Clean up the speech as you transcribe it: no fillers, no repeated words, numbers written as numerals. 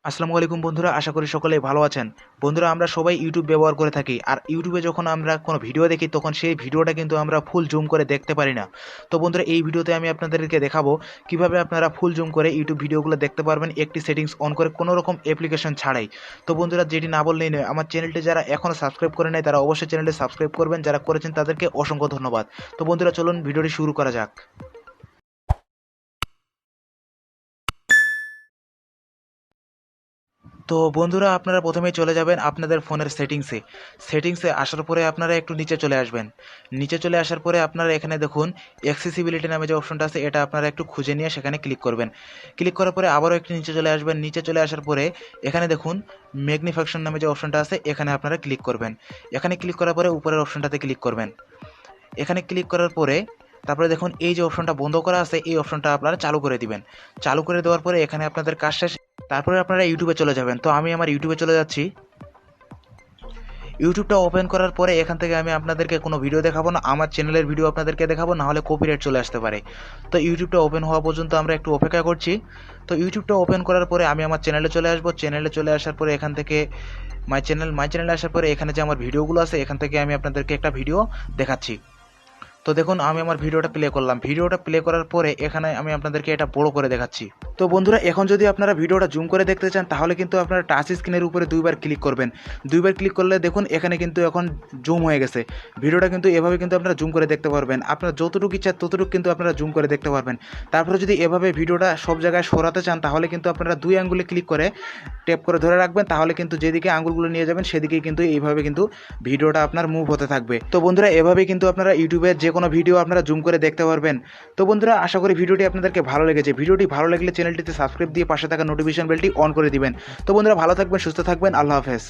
আসসালামু আলাইকুম বন্ধুরা, আশা করি সকলেই ভালো আছেন। বন্ধুরা, আমরা সবাই ইউটিউব ব্যবহার করে থাকি, আর ইউটিউবে যখন আমরা কোনো ভিডিও দেখি তখন সেই ভিডিওটা কিন্তু আমরা ফুল জুম করে দেখতে পারি না। তো বন্ধুরা, এই ভিডিওতে আমি আপনাদেরকে দেখাবো কিভাবে আপনারা ফুল জুম করে ইউটিউব ভিডিওগুলো দেখতে পারবেন একটি সেটিংস অন করে, কোনো রকম অ্যাপ্লিকেশন ছাড়াই। তো বন্ধুরা, যেটি না বললেই নয়, আমার চ্যানেলটি যারা এখনও সাবস্ক্রাইব করে নেয় তারা অবশ্যই চ্যানেলটি সাবস্ক্রাইব করবেন, যারা করেছেন তাদেরকে অসংখ্য ধন্যবাদ। তো বন্ধুরা, চলুন ভিডিওটি শুরু করা যাক। তো বন্ধুরা, আপনারা প্রথমেই চলে যাবেন আপনাদের ফোনের সেটিংসে আসার পরে আপনারা একটু নিচে চলে আসবেন। নিচে চলে আসার পরে আপনারা এখানে দেখুন অ্যাক্সেসিবিলিটি নামে যে অপশনটা আছে, এটা আপনারা একটু খুঁজে নিয়ে সেখানে ক্লিক করবেন। ক্লিক করার পরে আবারও একটু নিচে চলে আসবেন। নিচে চলে আসার পরে এখানে দেখুন ম্যাগনিফিকেশন নামে যে অপশনটা আছে, এখানে আপনারা ক্লিক করবেন। এখানে ক্লিক করার পরে উপরের অপশনটাতে ক্লিক করবেন। এখানে ক্লিক করার পরে তারপরে দেখুন এই যে অপশনটা বন্ধ করা আছে, এই অপশনটা আপনারা চালু করে দিবেন। চালু করে দেওয়ার পরে এখানে আপনাদের কাজ শেষ। তারপরে আপনারা ইউটিউবে চলে যাবেন। তো আমি আমার ইউটিউবে চলে যাচ্ছি। ইউটিউবটা ওপেন করার পরে এখান থেকে আমি আপনাদেরকে কোনো ভিডিও দেখাবো না, আমার চ্যানেলের ভিডিও আপনাদেরকে দেখাবো, না হলে কপিরাইট চলে আসতে পারে। তো ইউটিউবটা ওপেন হওয়া পর্যন্ত আমরা একটু অপেক্ষা করছি। তো ইউটিউবটা ওপেন করার পরে আমি আমার চ্যানেলে চলে আসবো। চ্যানেলে চলে আসার পরে এখান থেকে মাই চ্যানেলে আসার পরে এখানে যে আমার ভিডিওগুলো আছে, এখান থেকে আমি আপনাদেরকে একটা ভিডিও দেখাচ্ছি। তো দেখুন, আমি আমার ভিডিওটা প্লে করলাম। ভিডিওটা প্লে করার পরে এখানে আমি আপনাদেরকে এটা বড় করে দেখাচ্ছি। তো বন্ধুরা, এখন যদি আপনারা ভিডিওটা জুম করে দেখতে চান তাহলে কিন্তু আপনারা টাচ স্ক্রিনের উপরে দুইবার ক্লিক করবেন। দুইবার ক্লিক করলে দেখুন এখানে কিন্তু এখন জুম হয়ে গেছে। ভিডিওটা কিন্তু এভাবে কিন্তু আপনারা জুম করে দেখতে পারবেন। আপনারা যতটুকু ইচ্ছা ততটুকু কিন্তু আপনারা জুম করে দেখতে পারবেন। তারপরে যদি এভাবে ভিডিওটা সব জায়গায় সরাতে চান তাহলে কিন্তু আপনারা দুই আঙ্গুলে ক্লিক করে ট্যাপ করে ধরে রাখবেন। তাহলে কিন্তু যেদিকে আঙ্গুলগুলো নিয়ে যাবেন সেদিকেই কিন্তু এইভাবে কিন্তু ভিডিওটা আপনার মুভ হতে থাকবে। তো বন্ধুরা, এভাবেই কিন্তু আপনারা ইউটিউবের যে কোনো ভিডিও আপনারা জুম করে দেখতে পারবেন। তো বন্ধুরা, আশা করি ভিডিওটি আপনাদেরকে ভালো লেগেছে। ভিডিওটি ভালো লাগলে চ্যানেলটিতে সাবস্ক্রাইব দিয়ে পাশে থাকা নোটিফিকেশন বেলটি অন করে দিবেন। তো বন্ধুরা, ভালো থাকবেন, সুস্থ থাকবেন। আল্লাহ হাফেজ।